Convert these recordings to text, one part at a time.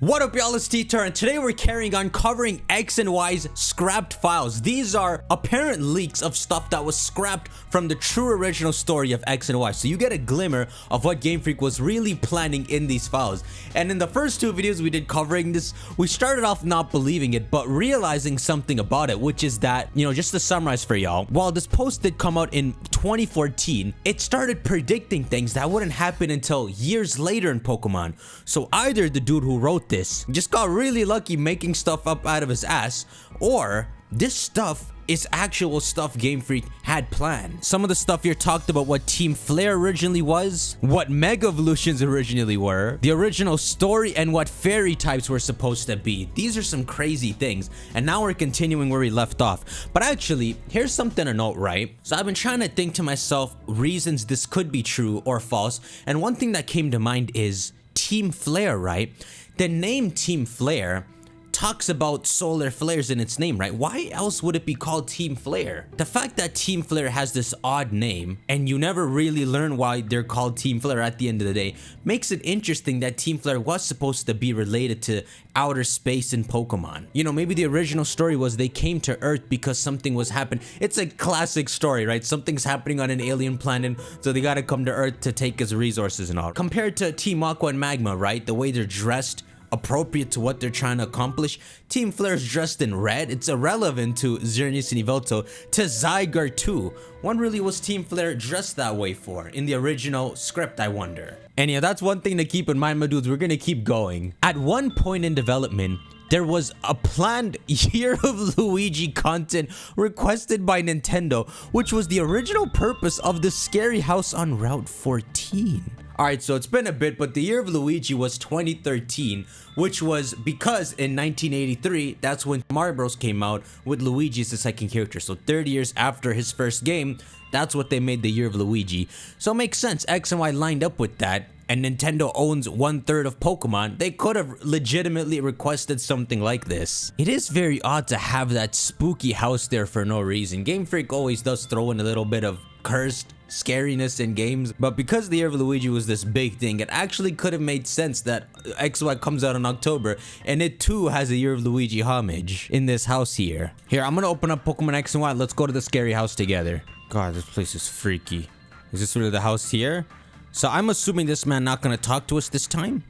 What up, y'all? It's Ttar, and today we're carrying on covering X and Y's scrapped files. These are apparent leaks of stuff that was scrapped from the true original story of X and Y. So you get a glimmer of what Game Freak was really planning in these files. And in the first two videos we did covering this, we started off not believing it, but realizing something about it, which is that, just to summarize for y'all, while this post did come out in 2014, it started predicting things that wouldn't happen until years later in Pokemon. So either the dude who wrote this just got really lucky making stuff up out of his ass, or this stuff is actual stuff Game Freak had planned. Some of the stuff here talked about what Team Flare originally was, what Mega Evolutions originally were, the original story, and what fairy types were supposed to be. These are some crazy things, and now we're continuing where we left off. But actually, here's something to note, right? So I've been trying to think to myself reasons this could be true or false, and one thing that came to mind is Team Flare, right? The name Team Flare talks about solar flares in its name, right? Why else would it be called Team Flare? The fact that Team Flare has this odd name and you never really learn why they're called Team Flare at the end of the day makes it interesting that Team Flare was supposed to be related to outer space in Pokemon. Maybe the original story was they came to Earth because something was happening. It's a classic story, right? Something's happening on an alien planet, so they gotta come to Earth to take his resources and all. Compared to Team Aqua and Magma, right? The way they're dressed, appropriate to what they're trying to accomplish. Team Flare's dressed in red. It's irrelevant to Xerneas and Yveltal, to Zygarde too. When really was Team Flare dressed that way for in the original script, I wonder? And yeah, that's one thing to keep in mind, my dudes. We're gonna keep going. At one point in development, there was a planned Year of Luigi content requested by Nintendo, which was the original purpose of the scary house on Route 14. Alright, so it's been a bit, but the Year of Luigi was 2013, which was because in 1983, that's when Mario Bros came out with Luigi as the second character. So 30 years after his first game, that's what they made the Year of Luigi. So it makes sense, X and Y lined up with that, and Nintendo owns 1/3 of Pokemon. They could have legitimately requested something like this. It is very odd to have that spooky house there for no reason. Game Freak always does throw in a little bit of cursed scariness in games, but because the Year of Luigi was this big thing, it actually could have made sense that XY comes out in October and it too has a Year of Luigi homage in this house here. Here, I'm gonna open up Pokemon X and Y. Let's go to the scary house together. God, this place is freaky. Is this really the house here? So I'm assuming this man not gonna talk to us this time?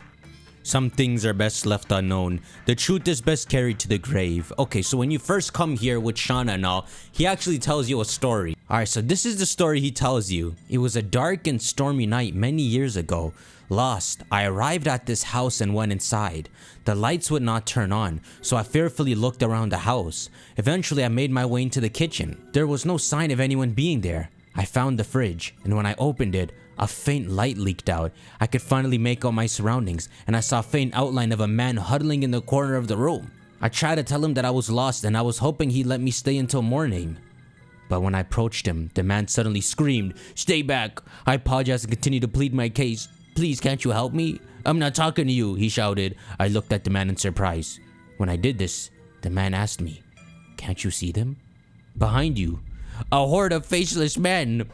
Some things are best left unknown. The truth is best carried to the grave. Okay, so when you first come here with Shauna and all, he actually tells you a story. Alright, so this is the story he tells you. It was a dark and stormy night many years ago. Lost, I arrived at this house and went inside. The lights would not turn on, so I fearfully looked around the house. Eventually, I made my way into the kitchen. There was no sign of anyone being there. I found the fridge, and when I opened it, a faint light leaked out. I could finally make out my surroundings, and I saw a faint outline of a man huddling in the corner of the room. I tried to tell him that I was lost and I was hoping he'd let me stay until morning. But when I approached him, the man suddenly screamed, "Stay back!" I apologized and continued to plead my case. "Please, can't you help me?" "I'm not talking to you," he shouted. I looked at the man in surprise. When I did this, the man asked me, "Can't you see them?" "Behind you." "A horde of faceless men."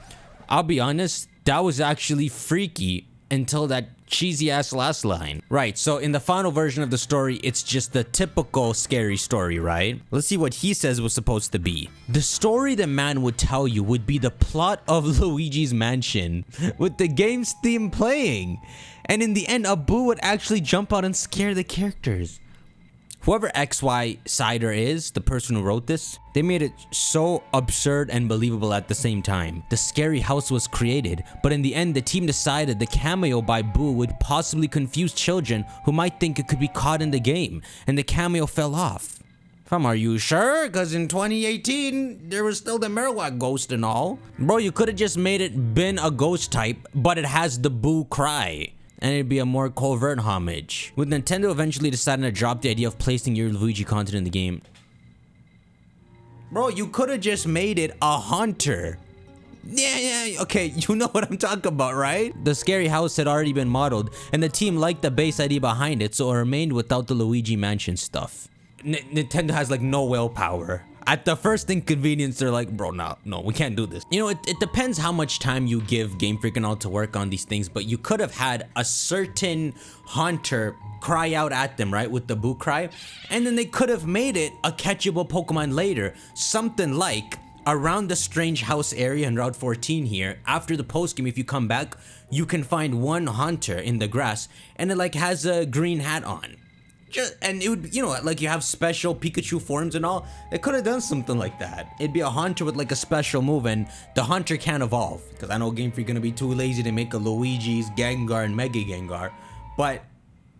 I'll be honest, that was actually freaky until that cheesy ass last line. Right, so in the final version of the story, it's just the typical scary story, right? Let's see what he says was supposed to be. The story the man would tell you would be the plot of Luigi's Mansion, with the game's theme playing. And in the end, Abu would actually jump out and scare the characters. Whoever XY Cider is, the person who wrote this, they made it so absurd and believable at the same time. The scary house was created, but in the end, the team decided the cameo by Boo would possibly confuse children who might think it could be caught in the game, and the cameo fell off. Are you sure? Cause in 2018, there was still the Marowak ghost and all. Bro, you could've just made it been a ghost type, but it has the Boo cry, and it'd be a more covert homage. With Nintendo eventually deciding to drop the idea of placing your Luigi content in the game. Bro, you could have just made it a hunter. Yeah, okay, you know what I'm talking about, right? The scary house had already been modeled, and the team liked the base idea behind it, so it remained without the Luigi Mansion stuff. Nintendo has like no willpower. At the first inconvenience, they're like, bro, no, we can't do this. You know, it depends how much time you give Game Freak and all to work on these things, but you could have had a certain hunter cry out at them, right, with the boo cry, and then they could have made it a catchable Pokemon later. Something like around the strange house area in Route 14 here, after the post game, if you come back, you can find one hunter in the grass, and it like has a green hat on. And it would, you know, like you have special Pikachu forms and all. They could have done something like that. It'd be a hunter with like a special move, and the hunter can't evolve, because I know Game Freak gonna be too lazy to make a Luigi's, Gengar, and Mega Gengar. But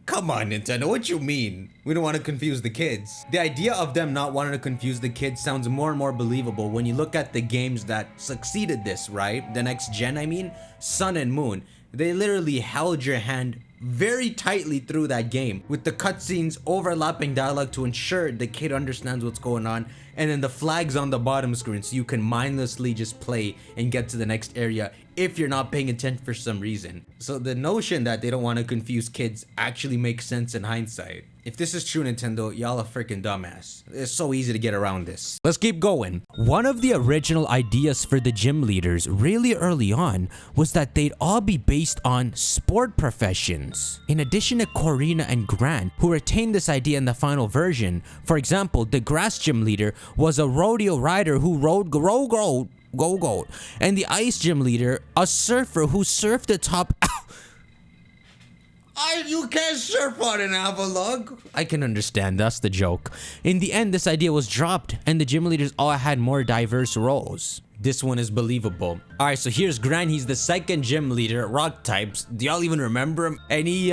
come on, Nintendo, what you mean? We don't want to confuse the kids. The idea of them not wanting to confuse the kids sounds more and more believable when you look at the games that succeeded this, right? The next gen, I mean, Sun and Moon. They literally held your hand very tightly through that game, with the cutscenes overlapping dialogue to ensure the kid understands what's going on, and then the flags on the bottom screen so you can mindlessly just play and get to the next area if you're not paying attention for some reason. So the notion that they don't want to confuse kids actually makes sense in hindsight. If this is true, Nintendo, y'all a freaking dumbass. It's so easy to get around this. Let's keep going. One of the original ideas for the gym leaders really early on was that they'd all be based on sport professions. In addition to Corina and Grant, who retained this idea in the final version. For example, the grass gym leader was a rodeo rider who rode go, and the ice gym leader, a surfer who surfed atop you can't surf on an Avalog. I can understand, that's the joke. In the end, this idea was dropped, and the gym leaders all had more diverse roles. This one is believable. Alright, so here's Grant. He's the second gym leader, rock types. Do y'all even remember him? And he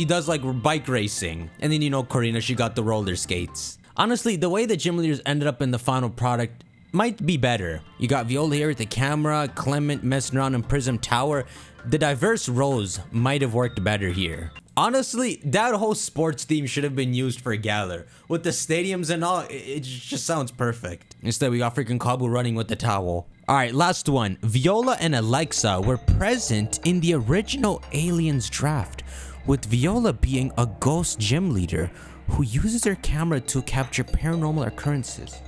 does like bike racing. And then, you know, Corina, she got the roller skates. Honestly, the way the gym leaders ended up in the final product might be better. You got Viola here with the camera, Clement messing around in Prism Tower. The diverse roles might have worked better here. Honestly, that whole sports theme should have been used for Galar. With the stadiums and all, it just sounds perfect. Instead, we got freaking Kabu running with the towel. Alright, last one. Viola and Alexa were present in the original Aliens draft, with Viola being a ghost gym leader who uses her camera to capture paranormal occurrences.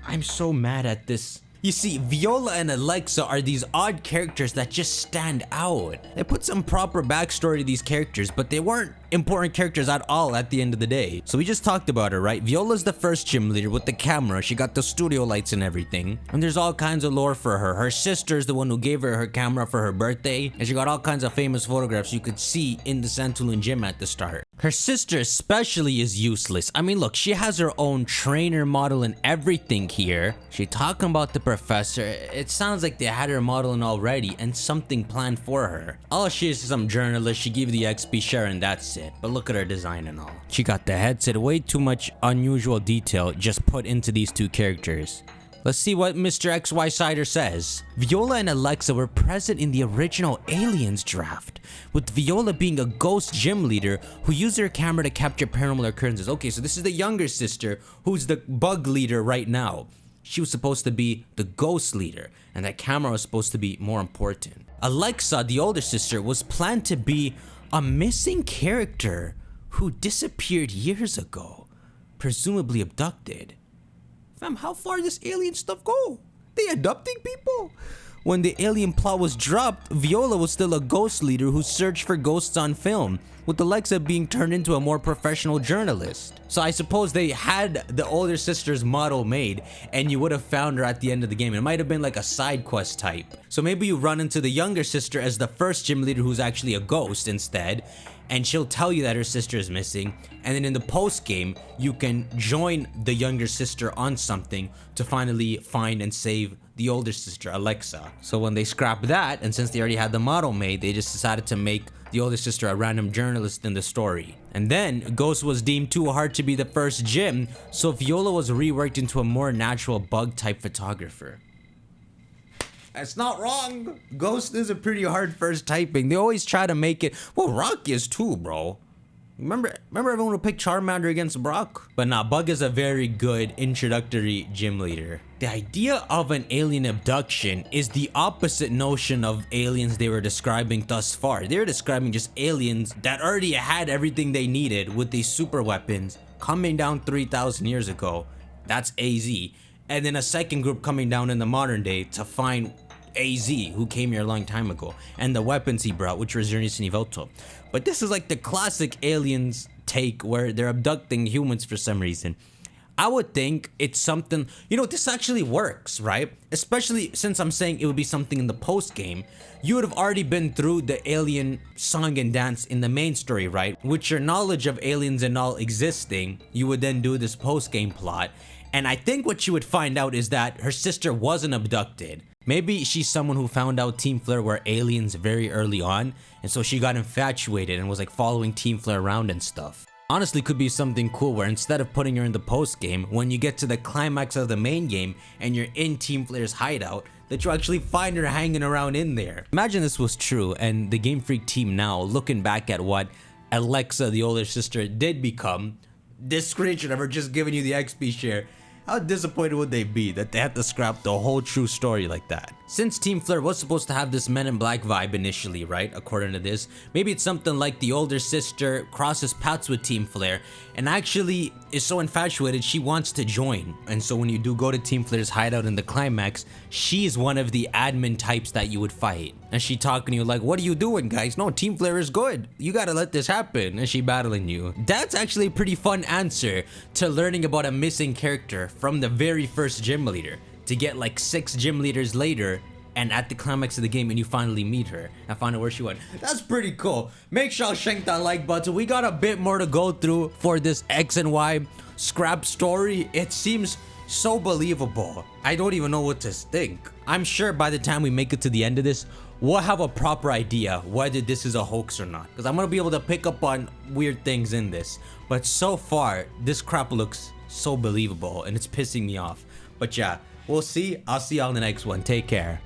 I'm so mad at this. You see, Viola and Alexa are these odd characters that just stand out. They put some proper backstory to these characters, but they weren't important characters at all at the end of the day. So we just talked about her, right? Viola's the first gym leader with the camera. She got the studio lights and everything. And there's all kinds of lore for her. Her sister's the one who gave her camera for her birthday. And she got all kinds of famous photographs you could see in the Santulin gym at the start. Her sister especially is useless. I mean, look, she has her own trainer model and everything here. She talking about the professor. It sounds like they had her modeling already and something planned for her. All she is some journalist. She gave the XP share and that's it. But look at her design and all. She got the headset, way too much unusual detail just put into these two characters. Let's see what Mr. XY Sider says. Viola and Alexa were present in the original Aliens draft, with Viola being a ghost gym leader who used her camera to capture paranormal occurrences. Okay, so this is the younger sister who's the bug leader right now. She was supposed to be the ghost leader, and that camera was supposed to be more important. Alexa, the older sister, was planned to be a missing character who disappeared years ago, presumably abducted. Fam, how far does alien stuff go? They abducting people? When the alien plot was dropped, Viola was still a ghost leader who searched for ghosts on film, with Alexa being turned into a more professional journalist. So I suppose they had the older sister's model made, and you would have found her at the end of the game. It might have been like a side quest type. So maybe you run into the younger sister as the first gym leader who's actually a ghost instead, and she'll tell you that her sister is missing, and then in the post game you can join the younger sister on something to finally find and save the older sister, Alexa. So when they scrapped that, and since they already had the model made, they just decided to make the older sister a random journalist in the story. And then Ghost was deemed too hard to be the first gym, so Viola was reworked into a more natural bug type photographer. That's not wrong. Ghost is a pretty hard first typing. They always try to make it. Well, Rock is too, bro. Remember everyone who picked Charmander against Brock? But nah, Bug is a very good introductory gym leader. The idea of an alien abduction is the opposite notion of aliens they were describing thus far. They were describing just aliens that already had everything they needed with these super weapons coming down 3,000 years ago. That's AZ. And then a second group coming down in the modern day to find AZ, who came here a long time ago, and the weapons he brought, which was Journey Sinivoto. But this is like the classic aliens take where they're abducting humans for some reason. I would think it's something, you know, this actually works, right? Especially since I'm saying it would be something in the post game. You would have already been through the alien song and dance in the main story, right? With your knowledge of aliens and all existing, you would then do this post game plot. And I think what you would find out is that her sister wasn't abducted. Maybe she's someone who found out Team Flare were aliens very early on, and so she got infatuated and was like following Team Flare around and stuff. Honestly, could be something cool where instead of putting her in the post game, when you get to the climax of the main game and you're in Team Flare's hideout, that you actually find her hanging around in there. Imagine this was true and the Game Freak team now, looking back at what Alexa, the older sister, did become, this screenshot of her just giving you the XP share. How disappointed would they be that they had to scrap the whole true story like that? Since Team Flare was supposed to have this Men in Black vibe initially, right? According to this, maybe it's something like the older sister crosses paths with Team Flare and actually is so infatuated she wants to join. And so when you do go to Team Flare's hideout in the climax, she's one of the admin types that you would fight. And she talking to you like, what are you doing, guys? No, Team Flare is good. You gotta let this happen. And she battling you. That's actually a pretty fun answer to learning about a missing character from the very first gym leader, to get like 6 gym leaders later and at the climax of the game and you finally meet her and find out where she went. That's pretty cool. Make sure y'all shank that like button. We got a bit more to go through for this X and Y scrap story. It seems so believable. I don't even know what to think. I'm sure by the time we make it to the end of this, we'll have a proper idea whether this is a hoax or not, because I'm gonna be able to pick up on weird things in this. But so far, this crap looks so believable and it's pissing me off. But yeah, we'll see. I'll see y'all in the next one. Take care.